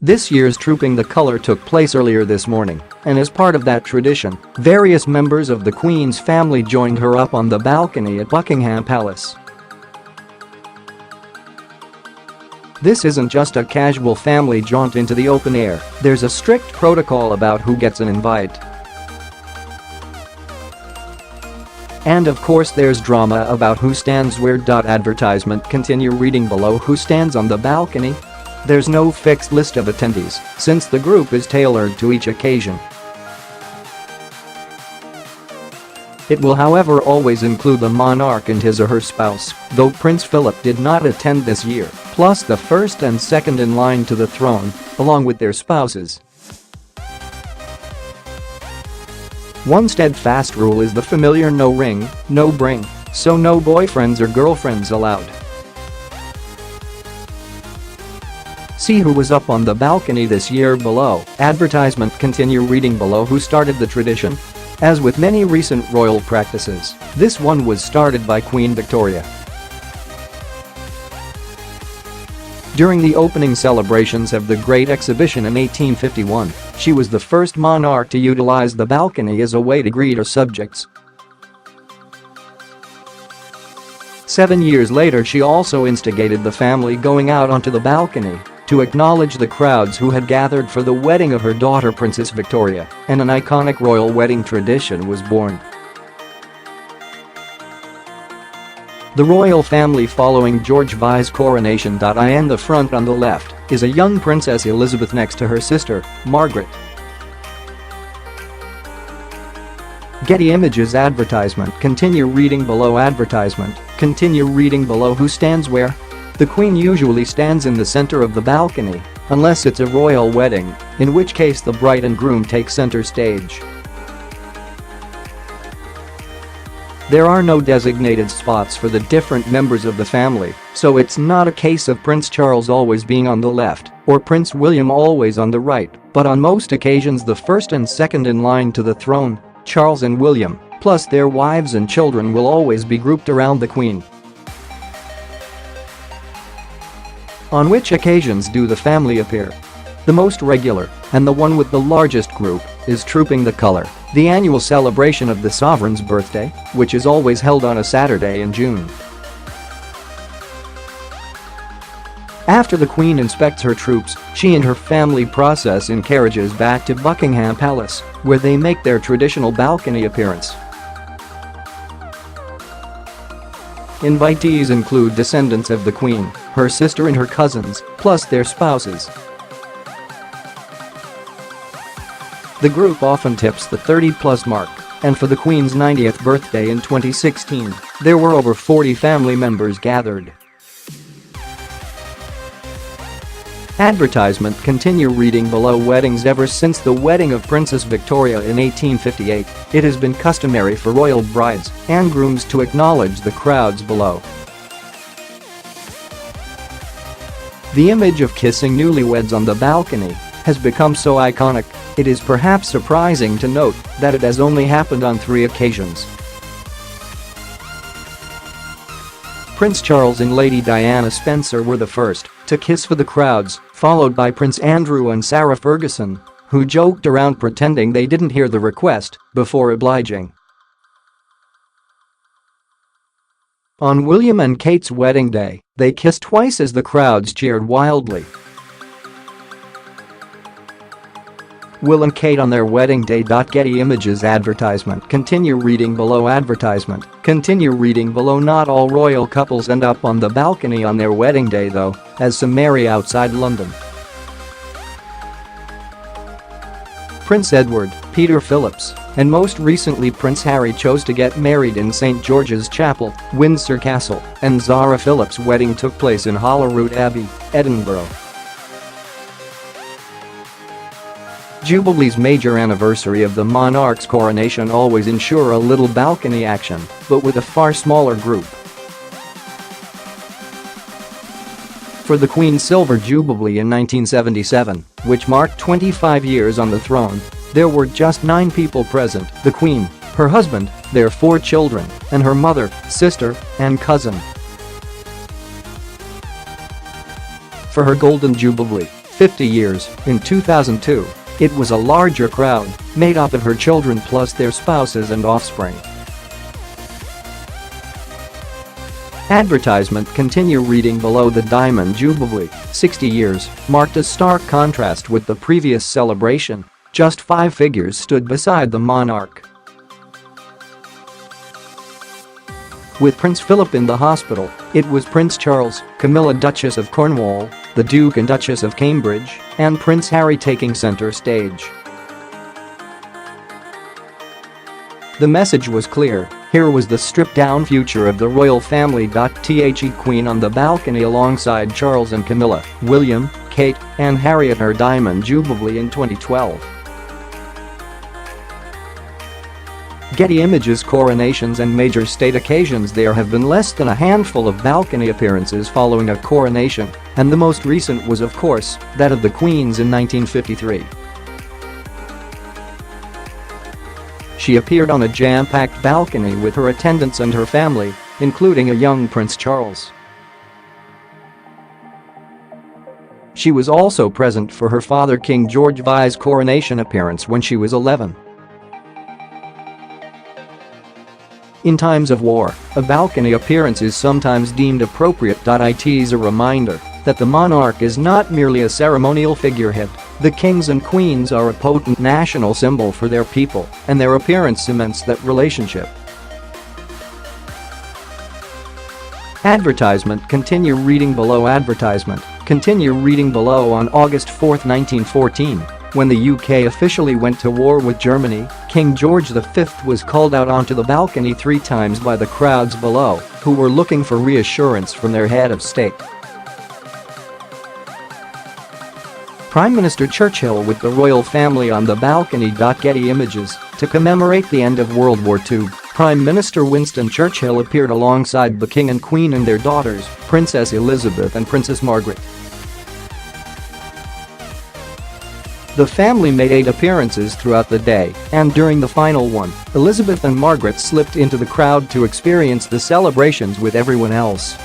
This year's Trooping the Colour took place earlier this morning, and as part of that tradition, various members of the Queen's family joined her up on the balcony at Buckingham Palace. This isn't just a casual family jaunt into the open air, there's a strict protocol about who gets an invite. And of course there's drama about who stands where.Advertisement. Continue reading below. Who stands on the balcony? There's no fixed list of attendees, since the group is tailored to each occasion. It will however always include the monarch and his or her spouse, though Prince Philip did not attend this year, plus the first and second in line to the throne, along with their spouses. One steadfast rule is the familiar no ring, no bring, so no boyfriends or girlfriends allowed. See who was up on the balcony this year below. Advertisement. Continue reading below. Who started the tradition? As with many recent royal practices, this one was started by Queen Victoria. During the opening celebrations of the Great Exhibition in 1851, she was the first monarch to utilize the balcony as a way to greet her subjects. 7 years later, she also instigated the family going out onto the balcony to acknowledge the crowds who had gathered for the wedding of her daughter Princess Victoria, and an iconic royal wedding tradition was born. The royal family following George V's coronation.In the front on the left is a young Princess Elizabeth next to her sister, Margaret. Getty Images Advertisement. Continue reading below. Advertisement. Continue reading below. Who stands where? The Queen usually stands in the center of the balcony, unless it's a royal wedding, in which case the bride and groom take center stage. There are no designated spots for the different members of the family, so it's not a case of Prince Charles always being on the left or Prince William always on the right, but on most occasions the first and second in line to the throne, Charles and William, plus their wives and children, will always be grouped around the Queen. On which occasions do the family appear? The most regular, and the one with the largest group, is Trooping the Colour, the annual celebration of the sovereign's birthday, which is always held on a Saturday in June. After the Queen inspects her troops, she and her family process in carriages back to Buckingham Palace, where they make their traditional balcony appearance. Invitees include descendants of the Queen, her sister and her cousins, plus their spouses. The group often tips the 30-plus mark, and for the Queen's 90th birthday in 2016, there were over 40 family members gathered. Advertisement. Continue reading below. Weddings. Ever since the wedding of Princess Victoria in 1858, it has been customary for royal brides and grooms to acknowledge the crowds below. The image of kissing newlyweds on the balcony has become so iconic, it is perhaps surprising to note that it has only happened on 3 occasions. Prince Charles and Lady Diana Spencer were the first to kiss for the crowds, followed by Prince Andrew and Sarah Ferguson, who joked around pretending they didn't hear the request before obliging. On William and Kate's wedding day, they kissed twice as the crowds cheered wildly. Will and Kate on their wedding day. Getty Images Advertisement. Continue reading below. Advertisement. Continue reading below. Not all royal couples end up on the balcony on their wedding day though, as some marry outside London. Prince Edward, Peter Phillips, and most recently Prince Harry chose to get married in St. George's Chapel, Windsor Castle, and Zara Phillips' wedding took place in Holyrood Abbey, Edinburgh. Jubilee's major anniversary of the monarch's coronation always ensure a little balcony action, but with a far smaller group. For the Queen's Silver Jubilee in 1977, which marked 25 years on the throne, there were just 9 people present: the Queen, her husband, their 4 children, and her mother, sister, and cousin. For her Golden Jubilee, 50 years. In 2002, it was a larger crowd, made up of her children plus their spouses and offspring. Advertisement. Continue reading below. The Diamond Jubilee, 60 years, marked a stark contrast with the previous celebration. Just 5 figures stood beside the monarch. With Prince Philip in the hospital, it was Prince Charles, Camilla Duchess of Cornwall, the Duke and Duchess of Cambridge, and Prince Harry taking center stage. The message was clear. Here was the stripped-down future of the royal family.The Queen on the balcony alongside Charles and Camilla, William, Kate, and Harry at her Diamond Jubilee in 2012. Getty Images. Coronations and major state occasions. There have been less than a handful of balcony appearances following a coronation, and the most recent was, of course, that of the Queen's in 1953. She appeared on a jam-packed balcony with her attendants and her family, including a young Prince Charles. She was also present for her father King George V's coronation appearance when she was 11. In times of war, a balcony appearance is sometimes deemed appropriate.It is a reminder that the monarch is not merely a ceremonial figurehead. The kings and queens are a potent national symbol for their people, and their appearance cements that relationship. Advertisement. Continue reading below. Advertisement. Continue reading below. On August 4, 1914, when the UK officially went to war with Germany, King George V was called out onto the balcony 3 times by the crowds below, who were looking for reassurance from their head of state. Prime Minister Churchill with the royal family on the balcony. Getty Images. To commemorate the end of World War II, Prime Minister Winston Churchill appeared alongside the King and Queen and their daughters, Princess Elizabeth and Princess Margaret. The family made 8 appearances throughout the day, and during the final one, Elizabeth and Margaret slipped into the crowd to experience the celebrations with everyone else.